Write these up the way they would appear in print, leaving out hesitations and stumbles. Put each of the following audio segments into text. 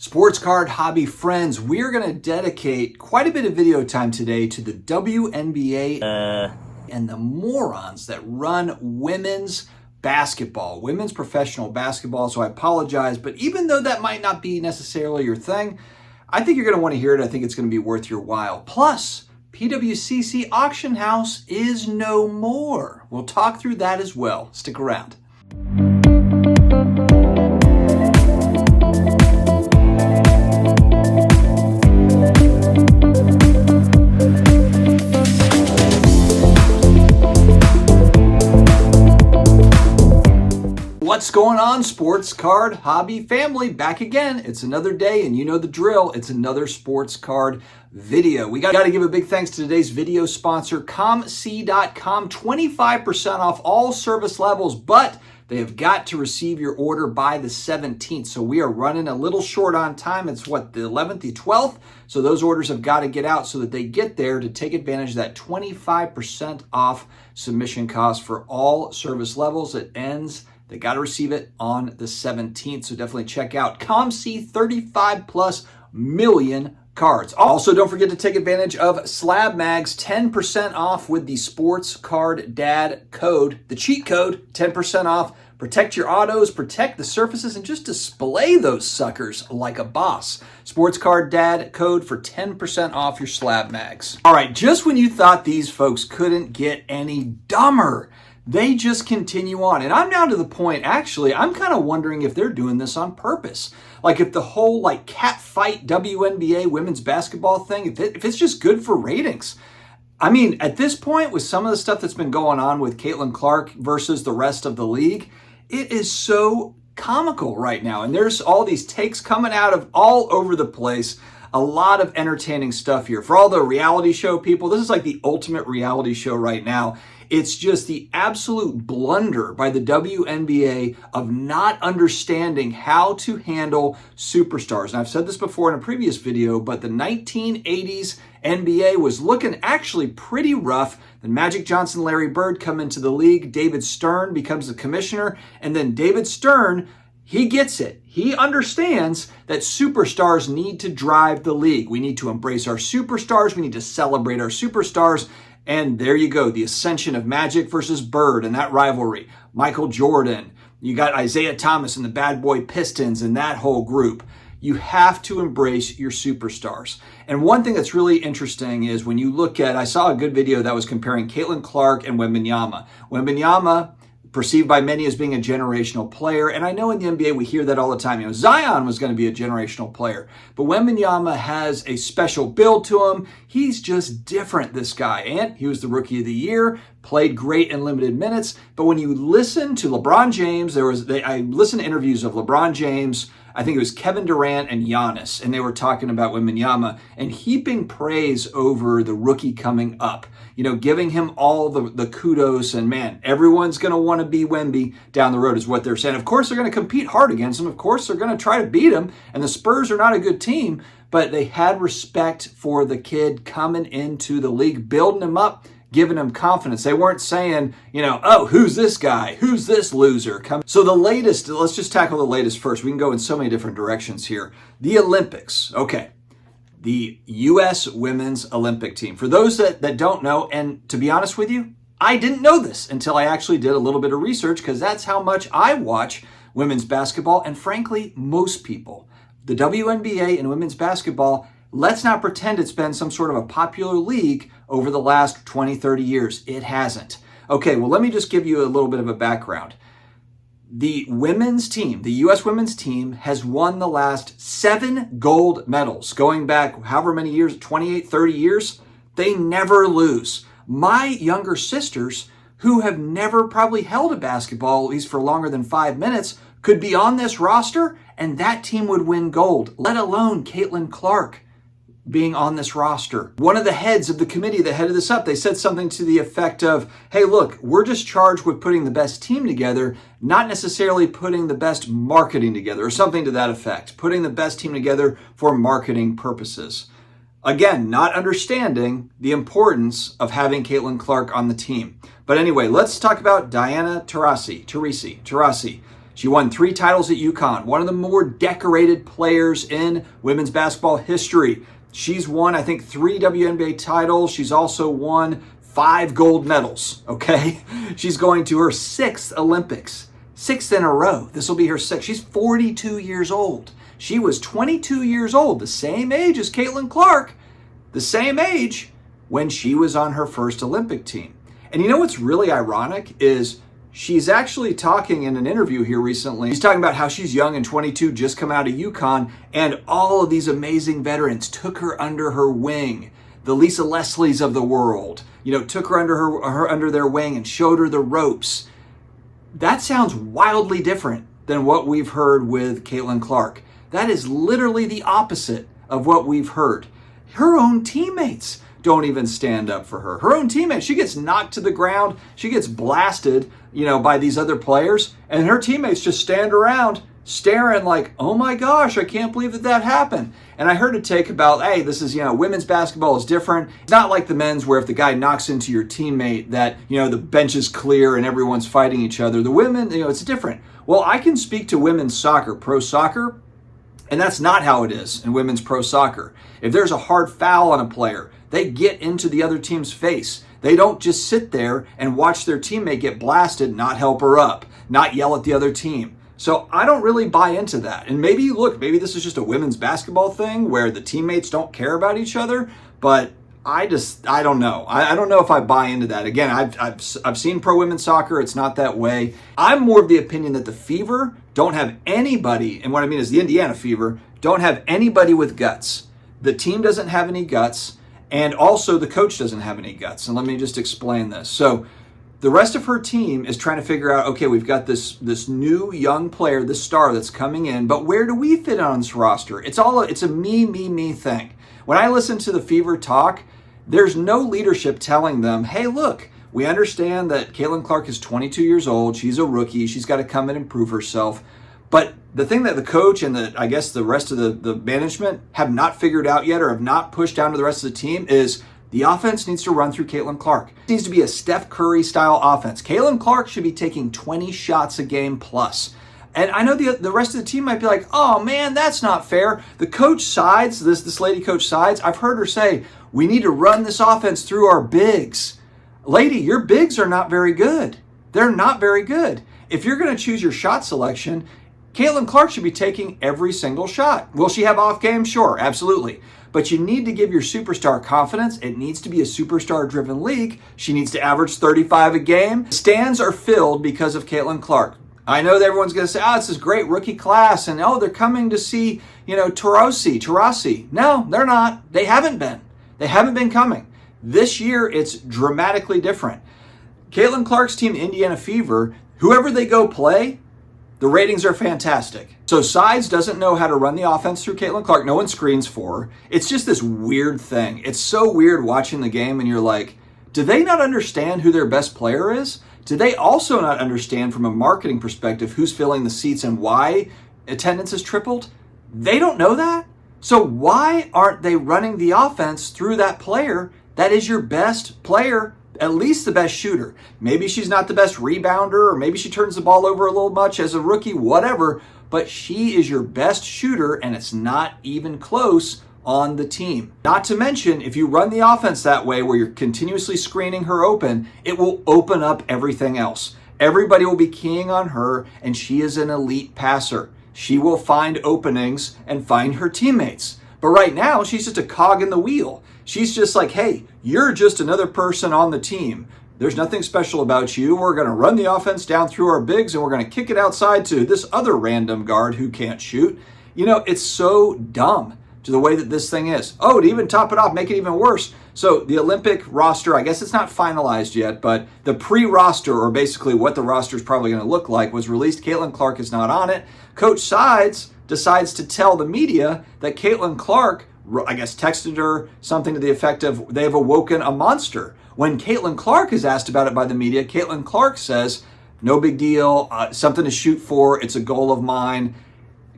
Sports card hobby friends, we're going to dedicate quite a bit of video time today to the WNBA and the morons that run women's basketball, women's professional basketball. So I apologize, but even though that might not be necessarily your thing, I think you're going to want to hear it. I think it's going to be worth your while. Plus, PWCC Auction House is no more. We'll talk through that as well. Stick around. What's going on, sports card hobby family? Back again. It's another day, and you know the drill. It's another sports card video. We got to give a big thanks to today's video sponsor, COMC.com. 25% off all service levels, but they have got to receive your order by the 17th. So we are running a little short on time. It's what, the 11th, the 12th? So those orders have got to get out so that they get there to take advantage of that 25% off submission cost for all service levels. It ends. They got to receive it on the 17th, so definitely check out COMC 35+ million cards. Also, don't forget to take advantage of SlabMags, 10% off with the Sports Card Dad code, the cheat code, 10% off. Protect your autos, protect the surfaces, and just display those suckers like a boss. Sports Card Dad code for 10% off your SlabMags. All right, just when you thought these folks couldn't get any dumber, they just continue on. And I'm now to the point, actually, I'm kind of wondering if they're doing this on purpose. Like if the whole cat fight WNBA women's basketball thing, if it's just good for ratings. I mean, at this point, with some of the stuff that's been going on with Caitlin Clark versus the rest of the league, it is so comical right now. And there's all these takes coming out of all over the place. A lot of entertaining stuff here. For all the reality show people, this is like the ultimate reality show right now. It's just the absolute blunder by the WNBA of not understanding how to handle superstars. And I've said this before in a previous video, but the 1980s NBA was looking actually pretty rough. Then Magic Johnson, Larry Bird come into the league. David Stern becomes the commissioner. And then David Stern, he gets it. He understands that superstars need to drive the league. We need to embrace our superstars. We need to celebrate our superstars. And there you go, the ascension of Magic versus Bird and that rivalry. Michael Jordan, you got Isaiah Thomas and the Bad Boy Pistons and that whole group. You have to embrace your superstars. And one thing that's really interesting is when you look at, I saw a good video that was comparing Caitlin Clark and Wembanyama. Wembanyama, perceived by many as being a generational player. And I know in the NBA we hear that all the time. Zion was going to be a generational player. But Wembanyama has a special build to him. He's just different, this guy. And he was the Rookie of the Year, played great in limited minutes. But when you listen to LeBron James, I listened to interviews of LeBron James, I think it was Kevin Durant and Giannis, and they were talking about Wembanyama and heaping praise over the rookie coming up. You know, giving him all the kudos, and man, everyone's going to want to be Wemby down the road is what they're saying. Of course, they're going to compete hard against him. Of course, they're going to try to beat him, and the Spurs are not a good team, but they had respect for the kid coming into the league, building him up, giving him confidence. They weren't saying, oh, who's this guy? Who's this loser? So the latest, let's just tackle the latest first. We can go in so many different directions here. The Olympics. Okay. The U.S. Women's Olympic team. For those that don't know, and to be honest with you, I didn't know this until I actually did a little bit of research because that's how much I watch women's basketball. And frankly, most people, the WNBA and women's basketball, let's not pretend it's been some sort of a popular league over the last 20, 30 years. It hasn't. Okay, well, let me just give you a little bit of a background. The women's team, the U.S. women's team, has won the last 7 gold medals. Going back however many years, 28, 30 years, they never lose. My younger sisters, who have never probably held a basketball, at least for longer than 5 minutes, could be on this roster, and that team would win gold, let alone Caitlin Clark being on this roster. One of the heads of the committee that headed this up, they said something to the effect of, hey, look, we're just charged with putting the best team together, not necessarily putting the best marketing together, or something to that effect. Putting the best team together for marketing purposes. Again, not understanding the importance of having Caitlin Clark on the team. But anyway, let's talk about Diana Taurasi. She won 3 titles at UConn, one of the more decorated players in women's basketball history. She's won, I think, 3 WNBA titles. She's also won 5 gold medals, okay? She's going to her 6th Olympics, 6th in a row. This will be her 6th. She's 42 years old. She was 22 years old, the same age as Caitlin Clark, the same age when she was on her first Olympic team. And you know what's really ironic is she's actually talking in an interview here recently. She's talking about how she's young and 22, just come out of UConn, and all of these amazing veterans took her under her wing. The Lisa Leslies of the world, took her under their wing and showed her the ropes. That sounds wildly different than what we've heard with Caitlin Clark. That is literally the opposite of what we've heard. Her own teammates don't even stand up for her. Her own teammates, she gets knocked to the ground, she gets blasted, by these other players, and her teammates just stand around staring like, oh my gosh, I can't believe that happened. And I heard a take about, hey, this is, women's basketball is different. It's not like the men's where if the guy knocks into your teammate that, the bench is clear and everyone's fighting each other. The women, it's different. Well, I can speak to women's soccer, pro soccer, and that's not how it is in women's pro soccer. If there's a hard foul on a player, they get into the other team's face. They don't just sit there and watch their teammate get blasted, not help her up, not yell at the other team. So I don't really buy into that. And maybe this is just a women's basketball thing where the teammates don't care about each other, but I don't know. I don't know if I buy into that. Again, I've seen pro women's soccer. It's not that way. I'm more of the opinion that the Fever don't have anybody, and what I mean is the Indiana Fever don't have anybody with guts. The team doesn't have any guts, and also the coach doesn't have any guts. And let me just explain this. So the rest of her team is trying to figure out, okay, we've got this new young player, this star that's coming in, but where do we fit on this roster? It's a me thing. When I listen to the Fever talk, there's no leadership telling them, hey, look, we understand that Caitlin Clark is 22 years old. She's a rookie. She's got to come in and prove herself. But the thing that the coach and I guess the rest of the management have not figured out yet or have not pushed down to the rest of the team is the offense needs to run through Caitlin Clark. It needs to be a Steph Curry style offense. Caitlin Clark should be taking 20 shots a game plus. And I know the rest of the team might be like, oh man, that's not fair. The coach sides, this lady coach sides, I've heard her say, we need to run this offense through our bigs. Lady, your bigs are not very good. They're not very good. If you're going to choose your shot selection, Caitlin Clark should be taking every single shot. Will she have off games? Sure, absolutely. But you need to give your superstar confidence. It needs to be a superstar-driven league. She needs to average 35 a game. Stands are filled because of Caitlin Clark. I know that everyone's going to say, oh, it's this great rookie class, and oh, they're coming to see, Taurasi. No, they're not. They haven't been. They haven't been coming. This year, it's dramatically different. Caitlin Clark's team, Indiana Fever, whoever they go play, the ratings are fantastic. So Sides doesn't know how to run the offense through Caitlin Clark. No one screens for her. It's just this weird thing. It's so weird watching the game and you're like, do they not understand who their best player is? Do they also not understand from a marketing perspective who's filling the seats and why attendance has tripled? They don't know that. So why aren't they running the offense through that player that is your best player, at least the best shooter? Maybe she's not the best rebounder, or maybe she turns the ball over a little much as a rookie, whatever, but she is your best shooter and it's not even close on the team. Not to mention, if you run the offense that way where you're continuously screening her open, it will open up everything else. Everybody will be keying on her, and she is an elite passer. She will find openings and find her teammates. But right now, she's just a cog in the wheel. She's just like, hey, you're just another person on the team. There's nothing special about you. We're going to run the offense down through our bigs, and we're going to kick it outside to this other random guard who can't shoot. It's so dumb to the way that this thing is. Oh, to even top it off, make it even worse. So the Olympic roster, I guess it's not finalized yet, but the pre-roster, or basically what the roster is probably going to look like, was released. Caitlin Clark is not on it. Coach Sides decides to tell the media that Caitlin Clark, I guess, texted her something to the effect of, they've awoken a monster. When Caitlin Clark is asked about it by the media, Caitlin Clark says, no big deal, something to shoot for, it's a goal of mine.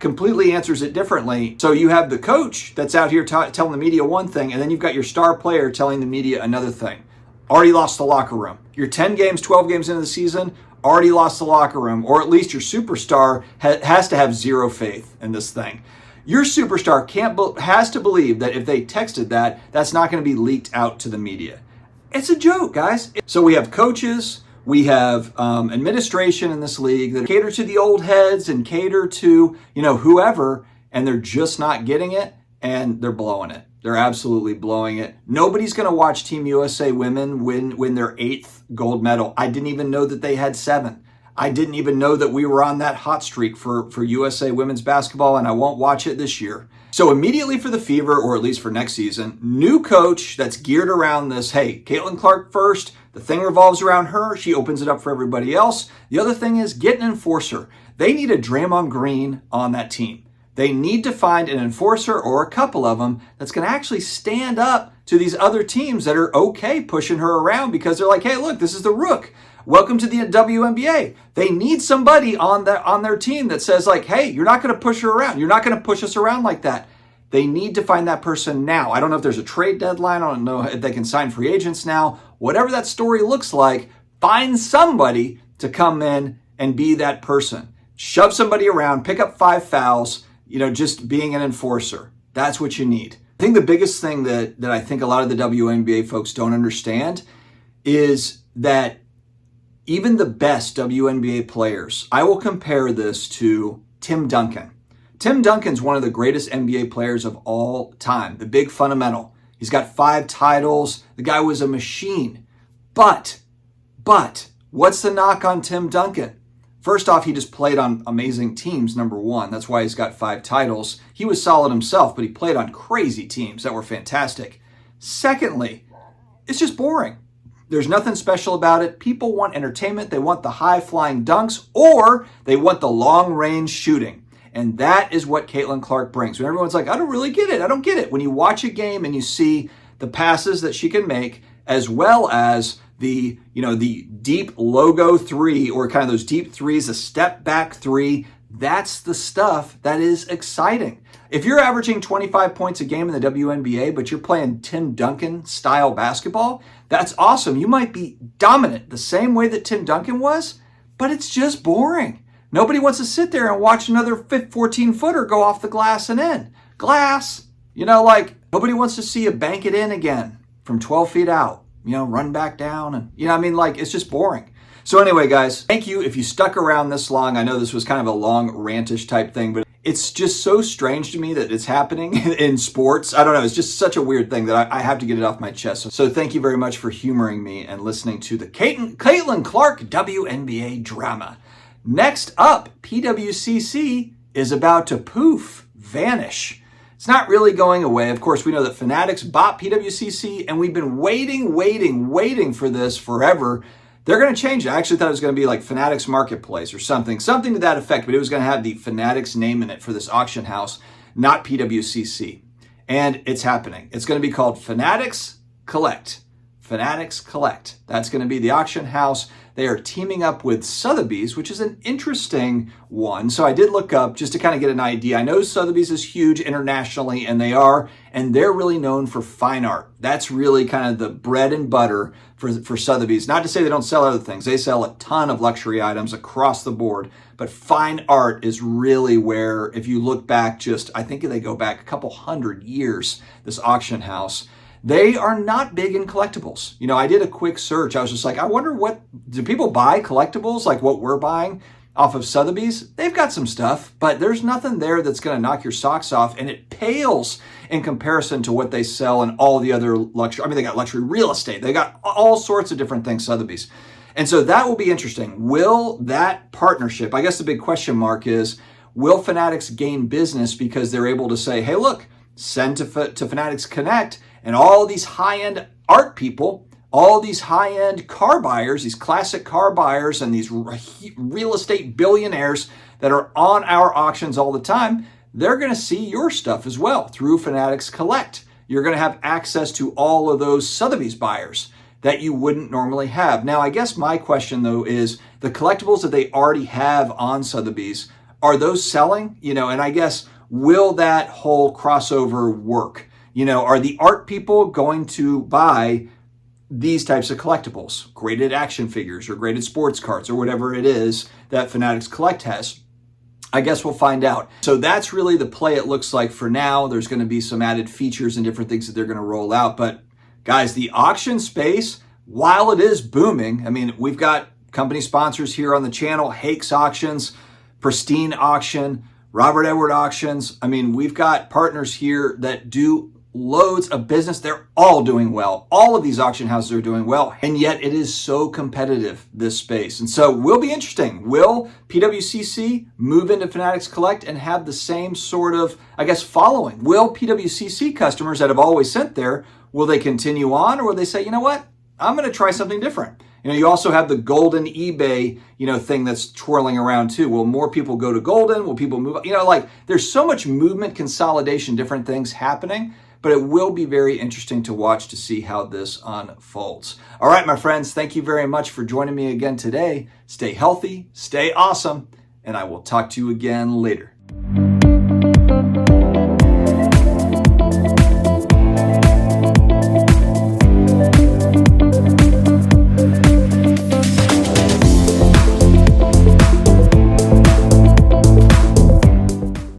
Completely answers it differently. So you have the coach that's out here telling the media one thing, and then you've got your star player telling the media another thing. Already lost the locker room. You're 10 games, 12 games into the season, already lost the locker room, or at least your superstar has to have zero faith in this thing. Your superstar has to believe that if they texted that, that's not going to be leaked out to the media. It's a joke, guys. So we have coaches, we have administration in this league that cater to the old heads and cater to, whoever, and they're just not getting it, and they're blowing it. They're absolutely blowing it. Nobody's going to watch Team USA women win their 8th gold medal. I didn't even know that they had 7. I didn't even know that we were on that hot streak for USA women's basketball, and I won't watch it this year. So immediately for the Fever, or at least for next season, new coach that's geared around this. Hey, Caitlin Clark first. The thing revolves around her. She opens it up for everybody else. The other thing is get an enforcer. They need a Draymond Green on that team. They need to find an enforcer or a couple of them that's going to actually stand up to these other teams that are okay pushing her around because they're like, hey, look, this is the Rook. Welcome to the WNBA. They need somebody on their team that says like, hey, you're not going to push her around. You're not going to push us around like that. They need to find that person now. I don't know if there's a trade deadline. I don't know if they can sign free agents now. Whatever that story looks like, find somebody to come in and be that person. Shove somebody around, pick up 5 fouls, just being an enforcer. That's what you need. I think the biggest thing that I think a lot of the WNBA folks don't understand is that even the best WNBA players, I will compare this to Tim Duncan. Tim Duncan's one of the greatest NBA players of all time, the big fundamental. He's got 5 titles. The guy was a machine. But, what's the knock on Tim Duncan? First off, he just played on amazing teams, number one. That's why he's got 5 titles. He was solid himself, but he played on crazy teams that were fantastic. Secondly, it's just boring. There's nothing special about it. People want entertainment. They want the high-flying dunks, or they want the long-range shooting. And that is what Caitlin Clark brings. When everyone's like, I don't really get it. I don't get it. When you watch a game and you see the passes that she can make, as well as the deep logo 3, or kind of those deep threes, a step back 3, that's the stuff that is exciting. If you're averaging 25 points a game in the WNBA, but you're playing Tim Duncan style basketball, that's awesome. You might be dominant the same way that Tim Duncan was, but it's just boring. Nobody wants to sit there and watch another 14-footer go off the glass and in. Glass! Nobody wants to see you bank it in again from 12 feet out. Run back down and, it's just boring. So anyway, guys, thank you if you stuck around this long. I know this was kind of a long rantish type thing, but it's just so strange to me that it's happening in sports. I don't know. It's just such a weird thing that I have to get it off my chest. So thank you very much for humoring me and listening to the Caitlin Clark WNBA drama. Next up, PWCC is about to vanish. It's not really going away. Of course, we know that Fanatics bought PWCC, and we've been waiting for this forever. They're going to change it. I actually thought it was going to be like Fanatics Marketplace or something to that effect, but it was going to have the Fanatics name in it for this auction house, not PWCC. And it's happening. It's going to be called Fanatics Collect. Fanatics Collect. That's going to be the auction house. They are teaming up with Sotheby's, which is an interesting one. So I did look up just to kind of get an idea. I know Sotheby's is huge internationally, and they're really known for fine art. That's really kind of the bread and butter for Sotheby's. Not to say they don't sell other things. They sell a ton of luxury items across the board, but fine art is really where, if you look back I think they go back a couple 100 years, this auction house. They are not big in collectibles. I did a quick search. I was just like, I wonder do people buy collectibles like what we're buying off of Sotheby's? They've got some stuff, but there's nothing there that's going to knock your socks off, and it pales in comparison to what they sell in all the other luxury. They got luxury real estate. They got all sorts of different things, Sotheby's. And so that will be interesting. Will that partnership, I guess the big question mark is, will Fanatics gain business because they're able to say, hey, look, send to Fanatics Connect, and all these high-end art people, all these high-end car buyers, these classic car buyers, and these real estate billionaires that are on our auctions all the time, they're going to see your stuff as well through Fanatics Collect. You're going to have access to all of those Sotheby's buyers that you wouldn't normally have. Now, I guess my question, though, is the collectibles that they already have on Sotheby's, are those selling? And I guess, will that whole crossover work? Are the art people going to buy these types of collectibles, graded action figures or graded sports cards or whatever it is that Fanatics Collect has. I guess we'll find out. So that's really the play it looks like for now. There's going to be some added features and different things that they're going to roll out. But guys, the auction space, while it is booming, I mean, we've got company sponsors here on the channel, Hakes Auctions, Pristine Auction, Robert Edward Auctions. I mean, we've got partners here that do loads of business. They're all doing well. All of these auction houses are doing well, and yet it is so competitive, this space. And so will be interesting. Will PWCC move into Fanatics Collect and have the same sort of, I guess, following? Will PWCC customers that have always sent there, will they continue on, or will they say, you know what, I'm going to try something different? You know, you also have the golden eBay, thing that's twirling around too. Will more people go to golden? Will people move? There's so much movement, consolidation, different things happening. But it will be very interesting to watch to see how this unfolds. All right, my friends, thank you very much for joining me again today. Stay healthy, stay awesome, and I will talk to you again later.